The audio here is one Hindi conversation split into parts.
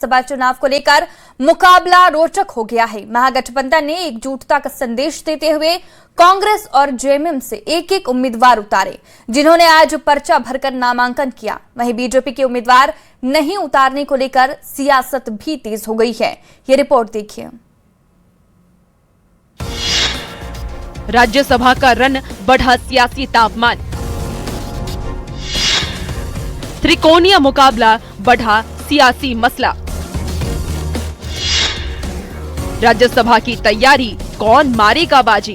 सभा चुनाव को लेकर मुकाबला रोचक हो गया है। महागठबंधन ने एकजुटता का संदेश देते हुए कांग्रेस और जेएमएम से एक एक उम्मीदवार उतारे, जिन्होंने आज पर्चा भरकर नामांकन किया। वहीं बीजेपी के उम्मीदवार नहीं उतारने को लेकर सियासत भी तेज हो गई है। ये रिपोर्ट देखिए। राज्यसभा का रण बढ़ा सियासी तापमान, त्रिकोणीय मुकाबला बढ़ा सियासी मसला। राज्यसभा की तैयारी, कौन मारेगा बाजी?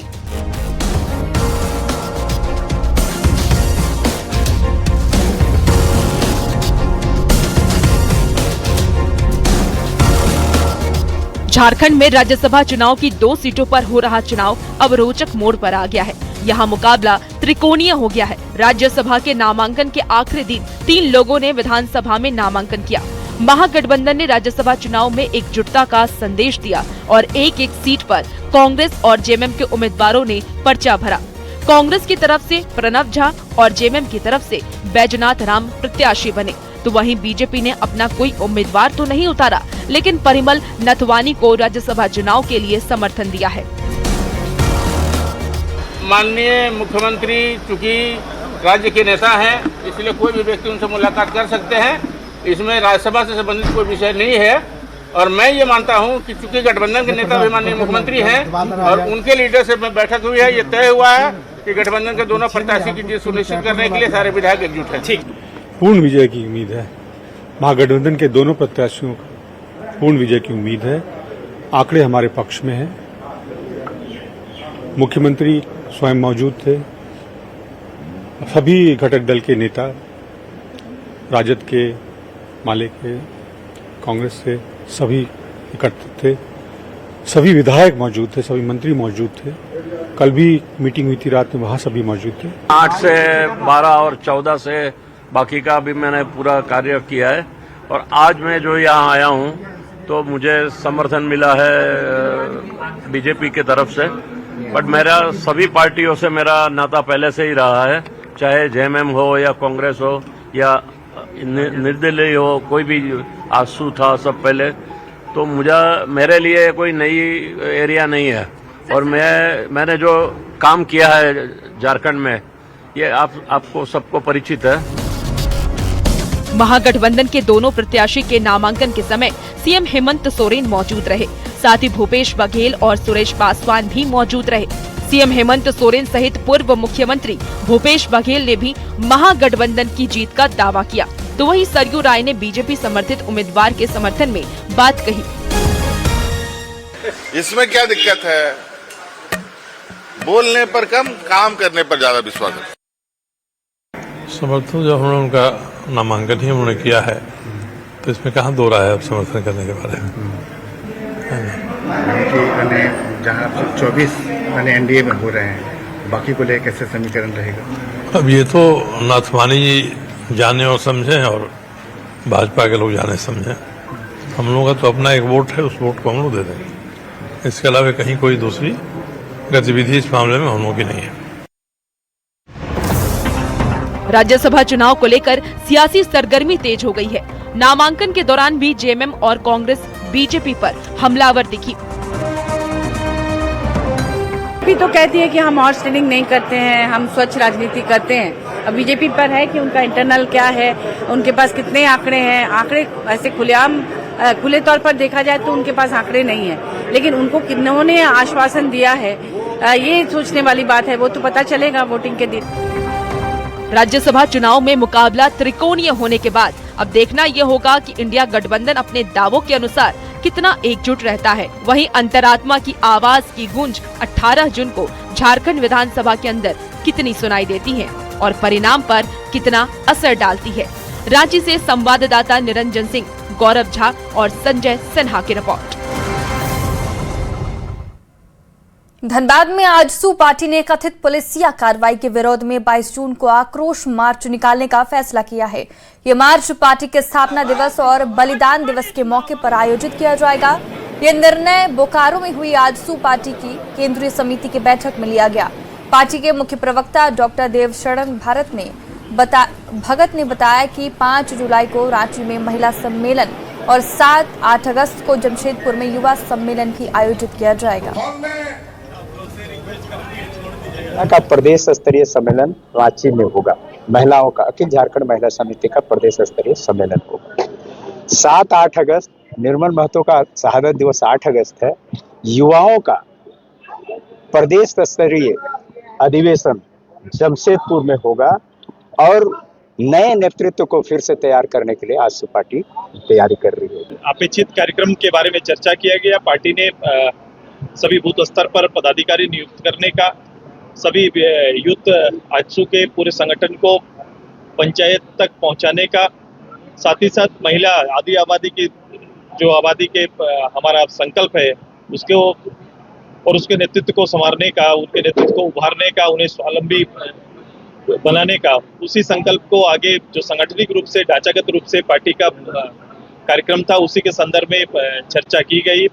झारखंड में राज्यसभा चुनाव की 2 सीटों पर हो रहा चुनाव अब रोचक मोड़ पर आ गया है। यहाँ मुकाबला त्रिकोणीय हो गया है। राज्यसभा के नामांकन के आखिरी दिन 3 लोगों ने विधानसभा में नामांकन किया। महागठबंधन ने राज्यसभा चुनाव में एकजुटता का संदेश दिया और एक एक सीट पर कांग्रेस और जेएमएम के उम्मीदवारों ने पर्चा भरा। कांग्रेस की तरफ से प्रणव झा और जेएमएम की तरफ से बैजनाथ राम प्रत्याशी बने, तो वहीं बीजेपी ने अपना कोई उम्मीदवार तो नहीं उतारा, लेकिन परिमल नथवानी को राज्यसभा चुनाव के लिए समर्थन दिया है। माननीय मुख्यमंत्री चूंकि राज्य के नेता हैं, इसलिए कोई भी व्यक्ति उनसे मुलाकात कर सकते हैं। इसमें राज्यसभा से संबंधित कोई विषय नहीं है। और मैं ये मानता हूं कि चूंकि गठबंधन के नेता भी माननीय मुख्यमंत्री हैं और उनके लीडरशिप में बैठक हुई है, ये तय हुआ है कि गठबंधन के दोनों प्रत्याशी की जीत सुनिश्चित करने के लिए सारे विधायक एकजुट हैं। ठीक, पूर्ण विजय की उम्मीद है। महागठबंधन के दोनों प्रत्याशियों को पूर्ण विजय की उम्मीद है। आंकड़े हमारे पक्ष में हैं। मुख्यमंत्री स्वयं मौजूद थे। सभी घटक दल के नेता, राजद के, माले के, कांग्रेस से सभी एकत्रित थे। सभी विधायक मौजूद थे, सभी मंत्री मौजूद थे। कल भी मीटिंग हुई थी रात में, वहां सभी मौजूद थे। 8 से 12 और 14 से बाकी का भी मैंने पूरा कार्य किया है। और आज मैं जो यहाँ आया हूँ तो मुझे समर्थन मिला है बीजेपी की तरफ से, बट मेरा सभी पार्टियों से मेरा नाता पहले से ही रहा है, चाहे जेएमएम हो या कांग्रेस हो या निर्दलीय हो, कोई भी आंसू था सब पहले। तो मेरे लिए कोई नई एरिया नहीं है। और मैंने जो काम किया है झारखंड में, ये आपको सबको परिचित है। महागठबंधन के दोनों प्रत्याशी के नामांकन के समय सीएम हेमंत सोरेन मौजूद रहे, साथ ही भूपेश बघेल और सुरेश पासवान भी मौजूद रहे। सीएम हेमंत सोरेन सहित पूर्व मुख्यमंत्री भूपेश बघेल ने भी महागठबंधन की जीत का दावा किया, तो वहीं सरयू राय ने बीजेपी समर्थित उम्मीदवार के समर्थन में बात कही। इसमें क्या दिक्कत है? बोलने पर कम, काम करने पर ज्यादा विश्वास है। समर्थन जब हमने उनका नामांकन ही उन्होंने किया है, तो इसमें कहाँ दो राय है अब समर्थन करने के बारे में। जहाँ 24 एनडीए में हो रहे हैं, बाकी को लेकर कैसे समीकरण रहेगा? अब ये तो नाथवानी जी जाने और समझें और भाजपा के लोग जाने समझें। हम लोगों का तो अपना एक वोट है, उस वोट को हम लोग दे देंगे। इसके अलावा कहीं कोई दूसरी गतिविधि इस मामले में हम लोगों की नहीं है। राज्यसभा चुनाव को लेकर सियासी सरगर्मी तेज हो गई है। नामांकन के दौरान भी जेएमएम और कांग्रेस बीजेपी पर हमलावर दिखी। बीजेपी तो कहती है कि हम हॉर्स ट्रेडिंग नहीं करते हैं, हम स्वच्छ राजनीति करते हैं। अब बीजेपी पर है कि उनका इंटरनल क्या है, उनके पास कितने आंकड़े हैं। आंकड़े ऐसे खुले तौर पर देखा जाए तो उनके पास आंकड़े नहीं है, लेकिन उनको किन्होंने आश्वासन दिया है, ये सोचने वाली बात है। वो तो पता चलेगा वोटिंग के दिन। राज्यसभा चुनाव में मुकाबला त्रिकोणीय होने के बाद अब देखना ये होगा कि इंडिया गठबंधन अपने दावों के अनुसार कितना एकजुट रहता है। वहीं अंतरात्मा की आवाज की गूंज 18 जून को झारखंड विधानसभा के अंदर कितनी सुनाई देती है और परिणाम पर कितना असर डालती है। रांची से संवाददाता निरंजन सिंह, गौरव झा और संजय सिन्हा की रिपोर्ट। धनबाद में आजसू पार्टी ने कथित पुलिसिया कार्रवाई के विरोध में 22 जून को आक्रोश मार्च निकालने का फैसला किया है। ये मार्च पार्टी के स्थापना दिवस और बलिदान दिवस के मौके पर आयोजित किया जाएगा। ये निर्णय बोकारो में हुई आजसू पार्टी की केंद्रीय समिति की बैठक में लिया गया। पार्टी के मुख्य प्रवक्ता डॉक्टर देवशरण भगत ने बताया कि 5 जुलाई को रांची में महिला सम्मेलन और 7-8 अगस्त को जमशेदपुर में युवा सम्मेलन भी आयोजित किया जाएगा। का प्रदेश स्तरीय सम्मेलन रांची में होगा। महिलाओं का अखिल झारखंड महिला समिति का प्रदेश स्तरीय सम्मेलन होगा। 7-8 अगस्त निर्मल महतो का शहादत दिवस 8 अगस्त है। युवाओं का प्रदेश स्तरीय अधिवेशन जमशेदपुर में होगा और नए नेतृत्व को फिर से तैयार करने के लिए आजसू पार्टी तैयारी कर रही है। अपेक्षित कार्यक्रम के बारे में चर्चा किया गया। पार्टी ने सभी बूथ स्तर पर पदाधिकारी नियुक्त करने का, सभी यूथ आजसू के पूरे संगठन को पंचायत तक पहुंचाने का, साथ ही साथ महिला आदि आबादी की जो आबादी के हमारा संकल्प है उसको और उसके नेतृत्व को संवारने का, उनके नेतृत्व को उभारने का, उन्हें स्वावलंबी बनाने का, उसी संकल्प को आगे जो संगठनिक रूप से ढांचागत रूप से पार्टी का कार्यक्रम था उसी के संदर्भ में चर्चा की गई।